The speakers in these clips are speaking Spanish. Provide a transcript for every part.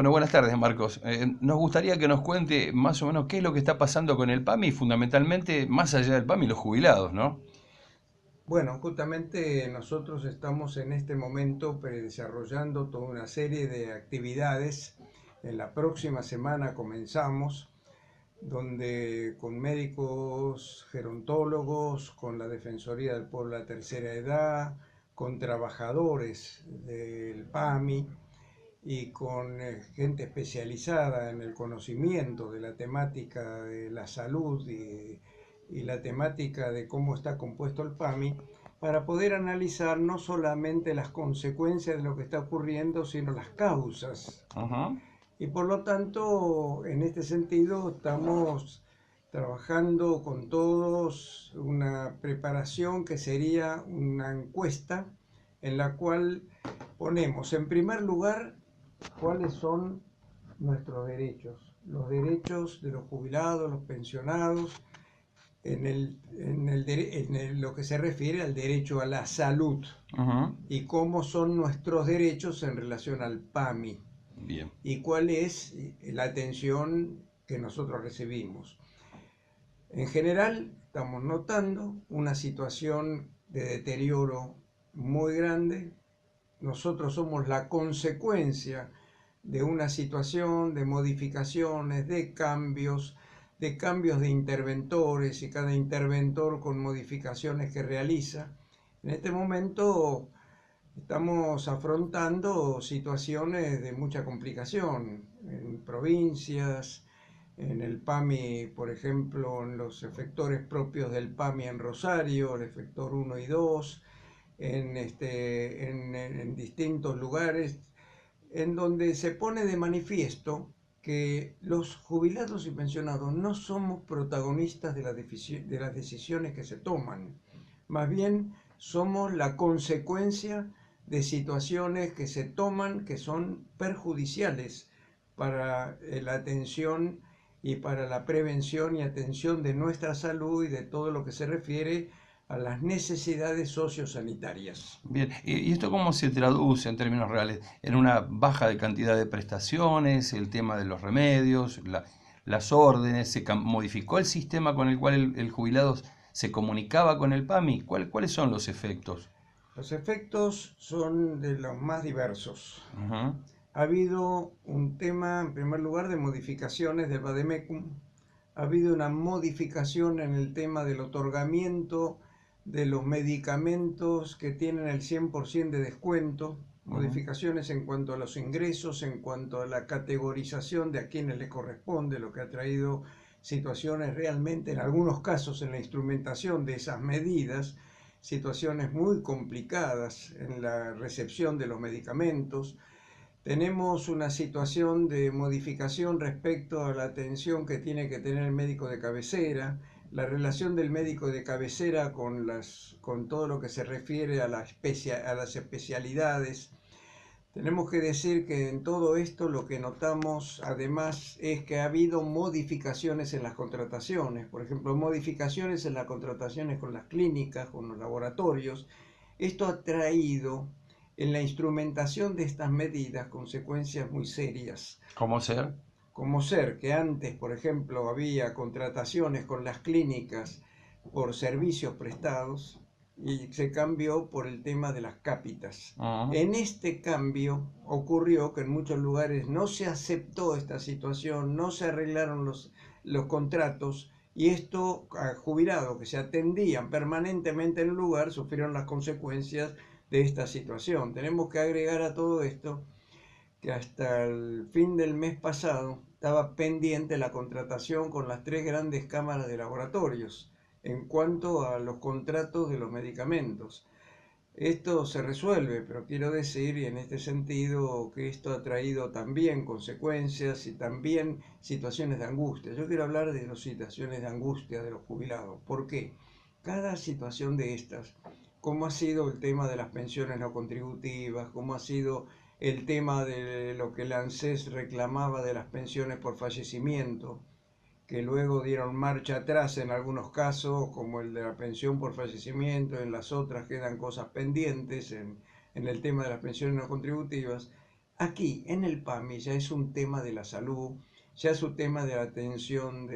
Bueno, buenas tardes, Marcos. Nos gustaría que nos cuente más o menos qué es lo que está pasando con el PAMI y fundamentalmente, más allá del PAMI, los jubilados, ¿no? Bueno, justamente nosotros estamos en este momento desarrollando toda una serie de actividades. En la próxima semana comenzamos, donde con médicos, gerontólogos, con la Defensoría del Pueblo de la Tercera Edad, con trabajadores del PAMI y con gente especializada en el conocimiento de la temática de la salud y la temática de cómo está compuesto el PAMI, para poder analizar no solamente las consecuencias de lo que está ocurriendo, sino las causas. Ajá. Y por lo tanto, en este sentido, estamos trabajando con todos una preparación que sería una encuesta en la cual ponemos en primer lugar cuáles son nuestros derechos, los derechos de los jubilados, los pensionados, lo que se refiere al derecho a la salud Ajá. y cómo son nuestros derechos en relación al PAMI Bien. y cuál es la atención que nosotros recibimos. En general, estamos notando una situación de deterioro muy grande. Nosotros somos la consecuencia de una situación de modificaciones, de cambios de interventores y cada interventor con modificaciones que realiza. En este momento estamos afrontando situaciones de mucha complicación en provincias, en el PAMI, por ejemplo, en los efectores propios del PAMI en Rosario, el efector 1 y 2, en distintos lugares, en donde se pone de manifiesto que los jubilados y pensionados no somos protagonistas de las decisiones que se toman, más bien somos la consecuencia de situaciones que se toman que son perjudiciales para la atención y para la prevención y atención de nuestra salud y de todo lo que se refiere a las necesidades sociosanitarias. Bien. ¿Y esto cómo se traduce en términos reales? ¿En una baja de cantidad de prestaciones, el tema de los remedios, las órdenes? ¿Modificó el sistema con el cual el jubilado se comunicaba con el PAMI? ¿Cuáles son los efectos? Los efectos son de los más diversos. Ajá. Ha habido un tema, en primer lugar, de modificaciones del Vademecum. Ha habido una modificación en el tema del otorgamiento de los medicamentos que tienen el 100% de descuento, Ajá. modificaciones en cuanto a los ingresos, en cuanto a la categorización de a quienes le corresponde, lo que ha traído situaciones realmente, en algunos casos, en la instrumentación de esas medidas, situaciones muy complicadas en la recepción de los medicamentos. Tenemos una situación de modificación respecto a la atención que tiene que tener el médico de cabecera, la relación del médico de cabecera con todo lo que se refiere a las especialidades. Tenemos que decir que en todo esto lo que notamos además es que ha habido modificaciones en las contrataciones, por ejemplo, modificaciones en las contrataciones con las clínicas, con los laboratorios. Esto ha traído en la instrumentación de estas medidas consecuencias muy serias, ¿Cómo ser? como ser que antes, por ejemplo, había contrataciones con las clínicas por servicios prestados y se cambió por el tema de las cápitas. Ajá. En este cambio ocurrió que en muchos lugares no se aceptó esta situación, no se arreglaron los contratos y esto a jubilados que se atendían permanentemente en el lugar sufrieron las consecuencias de esta situación. Tenemos que agregar a todo esto que hasta el fin del mes pasado estaba pendiente la contratación con las tres grandes cámaras de laboratorios en cuanto a los contratos de los medicamentos. Esto se resuelve, pero quiero decir, y en este sentido, que esto ha traído también consecuencias y también situaciones de angustia. Yo quiero hablar de las situaciones de angustia de los jubilados. ¿Por qué? Cada situación de estas, como ha sido el tema de las pensiones no contributivas, como ha sido el tema de lo que el ANSES reclamaba de las pensiones por fallecimiento, que luego dieron marcha atrás en algunos casos, como el de la pensión por fallecimiento, en las otras quedan cosas pendientes en el tema de las pensiones no contributivas, Aquí, en el PAMI, ya es un tema de la salud, ya es un tema de la atención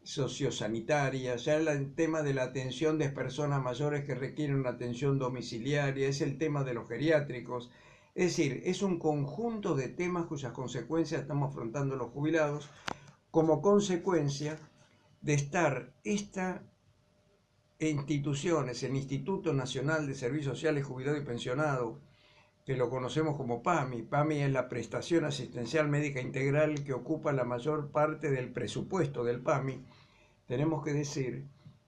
sociosanitaria, ya es el tema de la atención de personas mayores que requieren una atención domiciliaria, es el tema de los geriátricos. Es decir, es un conjunto de temas cuyas consecuencias estamos afrontando los jubilados como consecuencia de estar esta instituciones, el Instituto Nacional de Servicios Sociales, Jubilados y Pensionados, que lo conocemos como PAMI. PAMI es la prestación asistencial médica integral que ocupa la mayor parte del presupuesto del PAMI. Tenemos que decir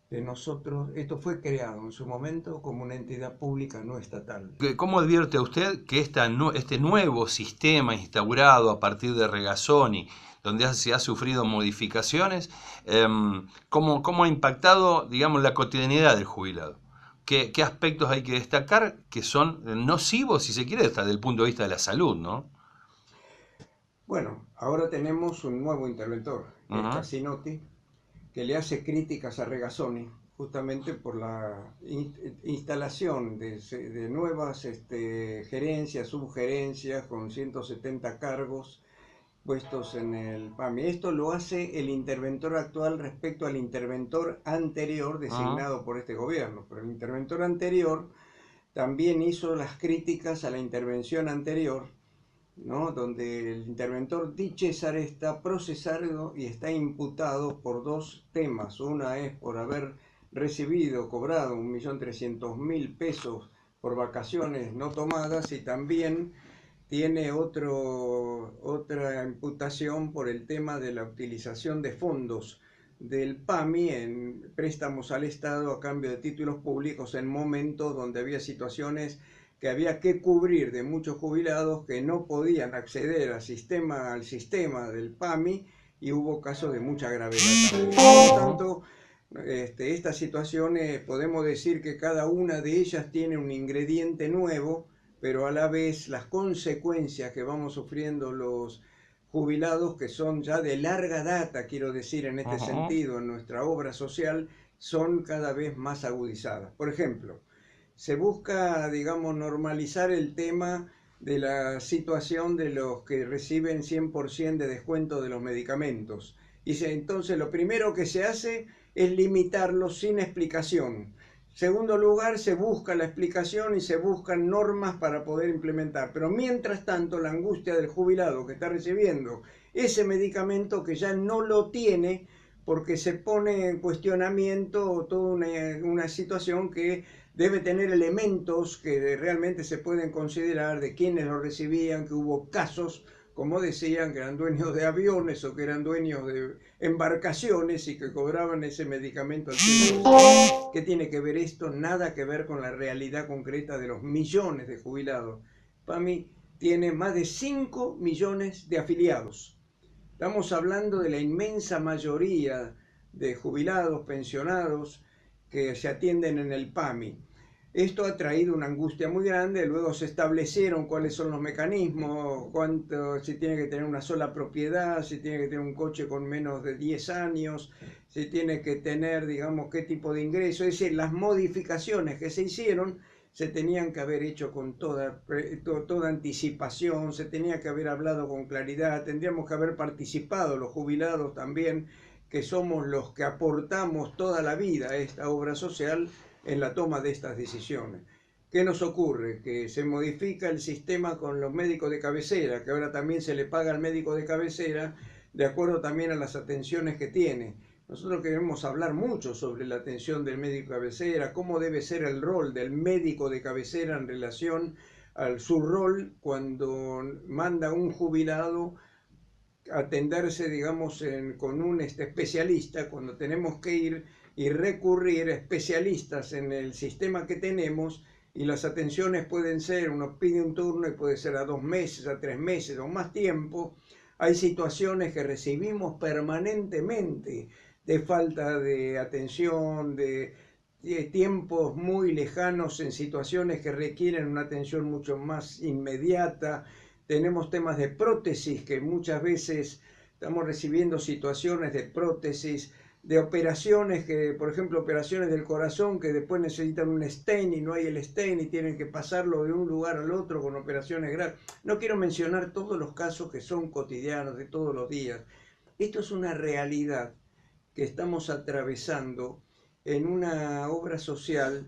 que nosotros, esto fue creado en su momento como una entidad pública no estatal. ¿Cómo advierte usted que este nuevo sistema instaurado a partir de Regazzoni, donde se ha sufrido modificaciones, cómo ha impactado, digamos, la cotidianidad del jubilado? ¿Qué aspectos hay que destacar que son nocivos, si se quiere, desde el punto de vista de la salud, ¿no? Bueno, ahora tenemos un nuevo interventor, que es Ajá. Casinotti, que le hace críticas a Regazzoni justamente por la instalación de nuevas gerencias, subgerencias con 170 cargos puestos en el PAMI. Esto lo hace el interventor actual respecto al interventor anterior Ajá. designado por este gobierno, pero el interventor anterior también hizo las críticas a la intervención anterior, ¿no? Donde el interventor Di César está procesado y está imputado por dos temas. Una es por haber cobrado 1.300.000 pesos por vacaciones no tomadas, y también tiene otra imputación por el tema de la utilización de fondos del PAMI en préstamos al Estado a cambio de títulos públicos en momentos donde había situaciones que había que cubrir de muchos jubilados que no podían acceder al sistema del PAMI, y hubo casos de mucha gravedad también. Por lo tanto, estas situaciones podemos decir que cada una de ellas tiene un ingrediente nuevo, pero a la vez las consecuencias que vamos sufriendo los jubilados, que son ya de larga data, quiero decir, en este Ajá. sentido, en nuestra obra social, son cada vez más agudizadas. Por ejemplo, se busca, digamos, normalizar el tema de la situación de los que reciben 100% de descuento de los medicamentos. Y entonces lo primero que se hace es limitarlos sin explicación. Segundo lugar, se busca la explicación y se buscan normas para poder implementar. Pero mientras tanto, la angustia del jubilado que está recibiendo ese medicamento, que ya no lo tiene porque se pone en cuestionamiento toda una situación que debe tener elementos que realmente se pueden considerar de quienes lo recibían, que hubo casos, como decían, que eran dueños de aviones o que eran dueños de embarcaciones y que cobraban ese medicamento al 100%. ¿Qué tiene que ver esto? Nada que ver con la realidad concreta de los millones de jubilados. PAMI tiene más de 5 millones de afiliados. Estamos hablando de la inmensa mayoría de jubilados, pensionados, que se atienden en el PAMI. Esto ha traído una angustia muy grande. Luego se establecieron cuáles son los mecanismos, si tiene que tener una sola propiedad, si tiene que tener un coche con menos de 10 años, si tiene que tener, digamos, qué tipo de ingreso. Es decir, las modificaciones que se hicieron se tenían que haber hecho con toda anticipación, se tenía que haber hablado con claridad, tendríamos que haber participado los jubilados también, que somos los que aportamos toda la vida a esta obra social, en la toma de estas decisiones. ¿Qué nos ocurre? Que se modifica el sistema con los médicos de cabecera, que ahora también se le paga al médico de cabecera de acuerdo también a las atenciones que tiene. Nosotros queremos hablar mucho sobre la atención del médico de cabecera, cómo debe ser el rol del médico de cabecera en relación a su rol cuando manda un jubilado a atenderse, digamos, con un especialista, cuando tenemos que ir y recurrir a especialistas en el sistema que tenemos, y las atenciones pueden ser, uno pide un turno y puede ser a 2 meses, a 3 meses o más tiempo. Hay situaciones que recibimos permanentemente de falta de atención, de tiempos muy lejanos en situaciones que requieren una atención mucho más inmediata. Tenemos temas de prótesis, que muchas veces estamos recibiendo situaciones de prótesis de operaciones que, por ejemplo, operaciones del corazón que después necesitan un stent y no hay el stent y tienen que pasarlo de un lugar al otro con operaciones graves. No quiero mencionar todos los casos que son cotidianos de todos los días. Esto es una realidad que estamos atravesando en una obra social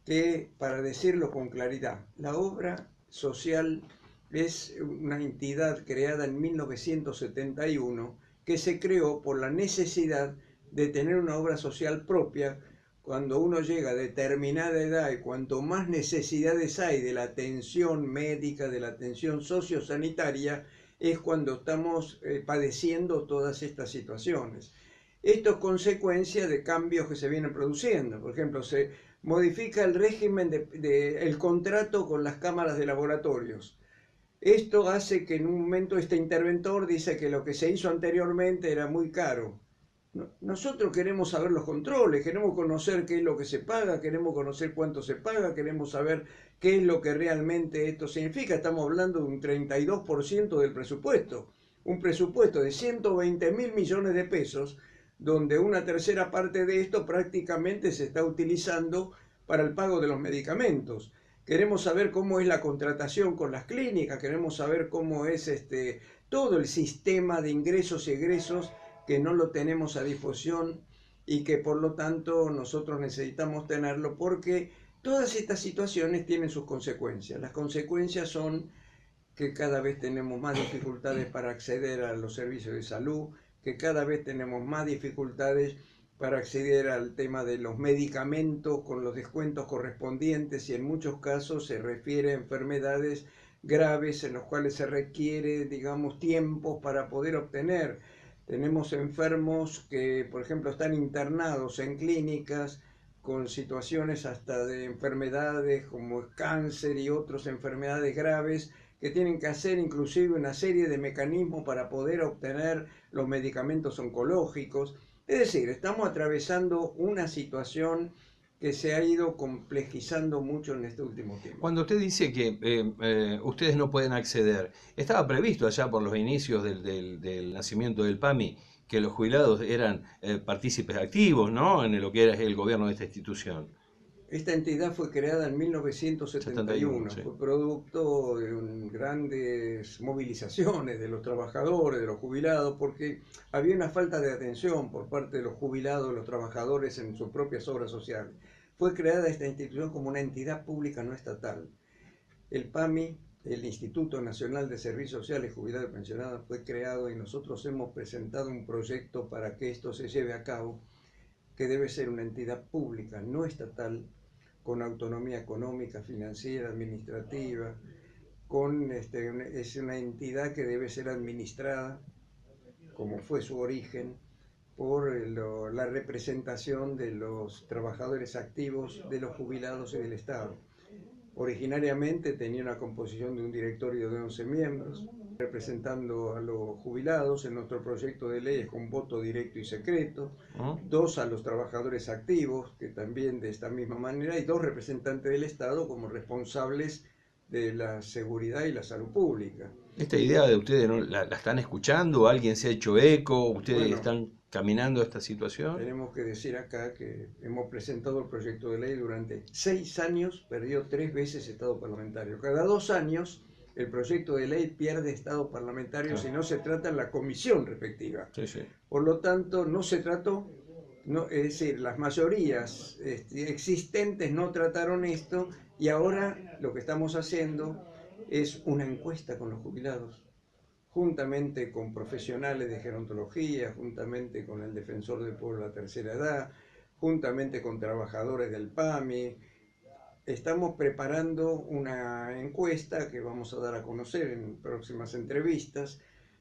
que, para decirlo con claridad, la obra social es una entidad creada en 1971 que se creó por la necesidad de tener una obra social propia. Cuando uno llega a determinada edad y cuanto más necesidades hay de la atención médica, de la atención sociosanitaria, es cuando estamos padeciendo todas estas situaciones. Esto es consecuencia de cambios que se vienen produciendo. Por ejemplo, se modifica el régimen el contrato con las cámaras de laboratorios. Esto hace que en un momento este interventor dice que lo que se hizo anteriormente era muy caro. Nosotros queremos saber los controles, queremos conocer qué es lo que se paga, queremos conocer cuánto se paga, queremos saber qué es lo que realmente esto significa. Estamos hablando de un 32% del presupuesto, un presupuesto de 120.000 millones de pesos, donde una tercera parte de esto prácticamente se está utilizando para el pago de los medicamentos. Queremos saber cómo es la contratación con las clínicas, queremos saber cómo es todo el sistema de ingresos y egresos que no lo tenemos a disposición y que por lo tanto nosotros necesitamos tenerlo porque todas estas situaciones tienen sus consecuencias. Las consecuencias son que cada vez tenemos más dificultades para acceder a los servicios de salud, que cada vez tenemos más dificultades para acceder al tema de los medicamentos con los descuentos correspondientes y en muchos casos se refiere a enfermedades graves en los cuales se requiere, digamos, tiempo para poder obtener. Tenemos enfermos que, por ejemplo, están internados en clínicas con situaciones hasta de enfermedades como cáncer y otras enfermedades graves que tienen que hacer inclusive una serie de mecanismos para poder obtener los medicamentos oncológicos. Es decir, estamos atravesando una situación que se ha ido complejizando mucho en este último tiempo. Cuando usted dice que ustedes no pueden acceder, estaba previsto allá por los inicios del nacimiento del PAMI que los jubilados eran partícipes activos, ¿no? En lo que era el gobierno de esta institución. Esta entidad fue creada en 1971, 71, sí. fue producto de grandes movilizaciones de los trabajadores, de los jubilados, porque había una falta de atención por parte de los jubilados, de los trabajadores en sus propias obras sociales. Fue creada esta institución como una entidad pública no estatal. El PAMI, el Instituto Nacional de Servicios Sociales, Jubilados y Pensionados, fue creado y nosotros hemos presentado un proyecto para que esto se lleve a cabo, que debe ser una entidad pública no estatal, con autonomía económica, financiera, administrativa, es una entidad que debe ser administrada, como fue su origen, por la representación de los trabajadores activos, de los jubilados y del Estado. Originariamente tenía una composición de un directorio de 11 miembros, representando a los jubilados. En nuestro proyecto de ley es con voto directo y secreto, dos a los trabajadores activos, que también de esta misma manera, y dos representantes del Estado como responsables de la seguridad y la salud pública. ¿Esta idea de ustedes no la están escuchando? ¿Alguien se ha hecho eco? ¿Ustedes Bueno, están caminando a esta situación? tenemos que decir acá que hemos presentado el proyecto de ley durante 6 años, perdió 3 veces estado parlamentario. Cada 2 años el proyecto de ley pierde estado parlamentario si no se trata en la comisión respectiva. Sí, sí. Por lo tanto, no se trató, no, es decir, las mayorías existentes no trataron esto y ahora lo que estamos haciendo es una encuesta con los jubilados, juntamente con profesionales de gerontología, juntamente con el defensor del pueblo de la tercera edad, juntamente con trabajadores del PAMI. Estamos preparando una encuesta que vamos a dar a conocer en próximas entrevistas,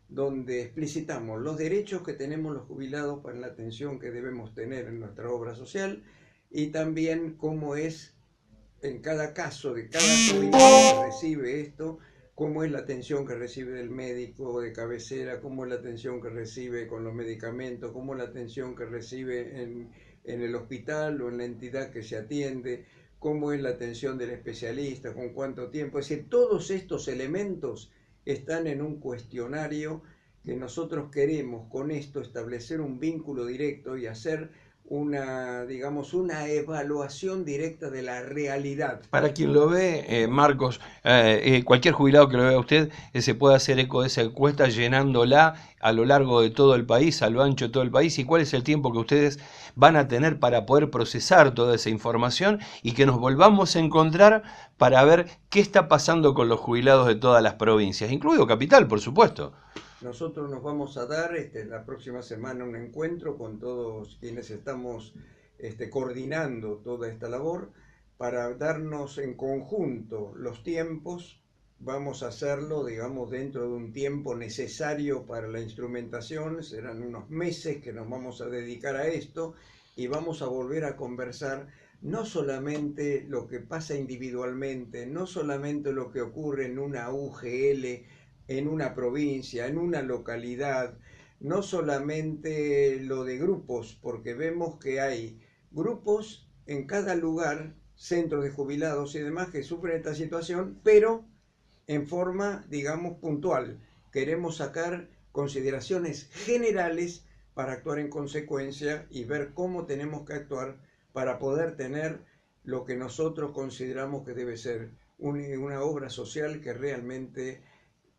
donde explicitamos los derechos que tenemos los jubilados para la atención que debemos tener en nuestra obra social y también cómo es en cada caso de cada jubilado que recibe esto, cómo es la atención que recibe del médico de cabecera, cómo es la atención que recibe con los medicamentos, cómo es la atención que recibe en el hospital o en la entidad que se atiende, cómo es la atención del especialista, con cuánto tiempo. Es decir, todos estos elementos están en un cuestionario que nosotros queremos con esto establecer un vínculo directo y hacer una, digamos, una evaluación directa de la realidad. Para quien lo ve, Marcos, cualquier jubilado que lo vea a usted se puede hacer eco de esa encuesta llenándola a lo largo de todo el país, a lo ancho de todo el país, y cuál es el tiempo que ustedes van a tener para poder procesar toda esa información y que nos volvamos a encontrar para ver qué está pasando con los jubilados de todas las provincias, incluido Capital, por supuesto. Nosotros nos vamos a dar la próxima semana un encuentro con todos quienes estamos coordinando toda esta labor para darnos en conjunto los tiempos. Vamos a hacerlo, digamos, dentro de un tiempo necesario para la instrumentación. Serán unos meses que nos vamos a dedicar a esto y vamos a volver a conversar no solamente lo que pasa individualmente, no solamente lo que ocurre en una UGL, en una provincia, en una localidad, no solamente lo de grupos, porque vemos que hay grupos en cada lugar, centros de jubilados y demás que sufren esta situación, pero en forma, digamos, puntual. Queremos sacar consideraciones generales para actuar en consecuencia y ver cómo tenemos que actuar para poder tener lo que nosotros consideramos que debe ser una obra social que realmente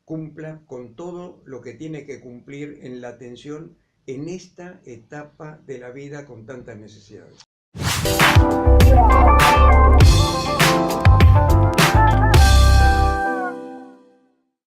cumpla con todo lo que tiene que cumplir en la atención en esta etapa de la vida con tantas necesidades.